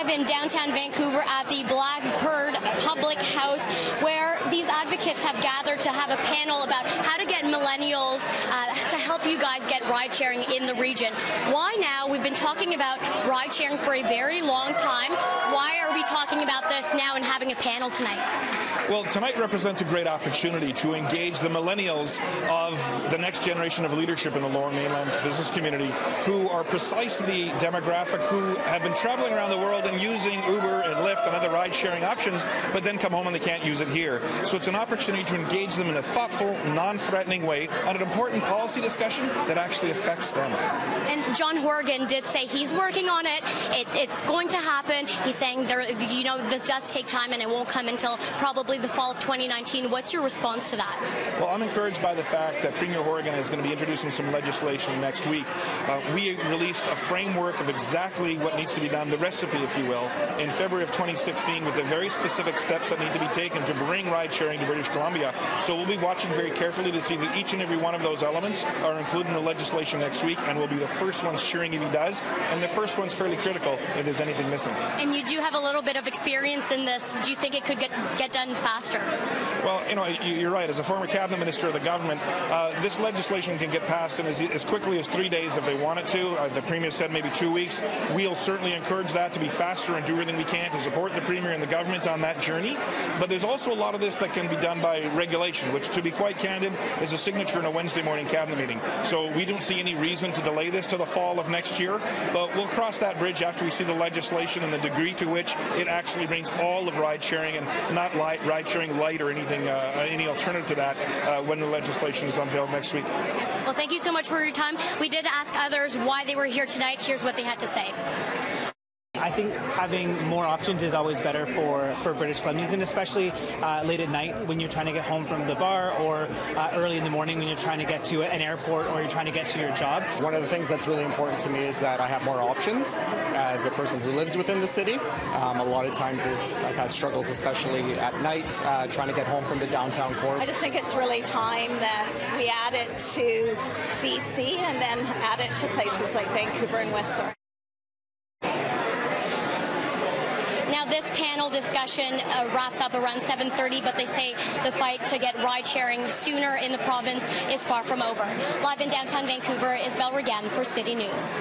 live in downtown Vancouver at the Blackbird Public House, where these advocates have gathered to have a panel about how to get millennials to help you guys get ride-sharing in the region. Why now? We've been talking about ride-sharing for a very long time. Why are we talking about this now and having a panel tonight? Well, tonight represents a great opportunity to engage the millennials of the next generation of leadership in the Lower Mainland's business community, who are precisely the demographic who have been traveling around the world and using Uber and Lyft and other ride-sharing options, but then come home and they can't use it here. So it's an opportunity to engage them in a thoughtful, non-threatening way on an important policy discussion that actually affects them. And John Horgan did say he's working on it. It's going to happen. He's saying this does take time and it won't come until probably the fall of 2019. What's your response to that? Well, I'm encouraged by the fact that Premier Horgan is going to be introducing some legislation next week. We released a framework of exactly what needs to be done, the recipe, if you will, in February of 2016 with the very specific steps that need to be taken to bring ride-sharing to British Columbia. So we'll be watching very carefully to see that each and every one of those elements are included in the legislation next week, and we'll be the first ones cheering if he does, and the first one's fairly critical if there's anything missing. And you do have a little bit of experience in this. Do you think it could get done faster? Well, you're right. As a former cabinet minister of the government, this legislation can get passed in as quickly as 3 days if they want it to. The Premier said maybe 2 weeks. We'll certainly encourage that to be faster and do everything we can to support the Premier and the government on that journey. But there's also a lot of this that can be done by regulation, which, to be quite candid, is a signature in a Wednesday morning cabinet meeting. So we don't see any reason to delay this to the fall of next year, but we'll cross that bridge after we see the legislation and the degree to which it actually brings all of ride-sharing and not ride-sharing light or anything, any alternative to that when the legislation is unveiled next week. Well, thank you so much for your time. We did ask others why they were here tonight. Here's what they had to say. I think having more options is always better for British Columbians, and especially late at night when you're trying to get home from the bar, or early in the morning when you're trying to get to an airport or you're trying to get to your job. One of the things that's really important to me is that I have more options as a person who lives within the city. A lot of times I've had struggles, especially at night, trying to get home from the downtown core. I just think it's really time that we add it to BC and then add it to places like Vancouver and Whistler. Now, this panel discussion wraps up around 7:30, but they say the fight to get ride-sharing sooner in the province is far from over. Live in downtown Vancouver, Isabelle Raghem for City News.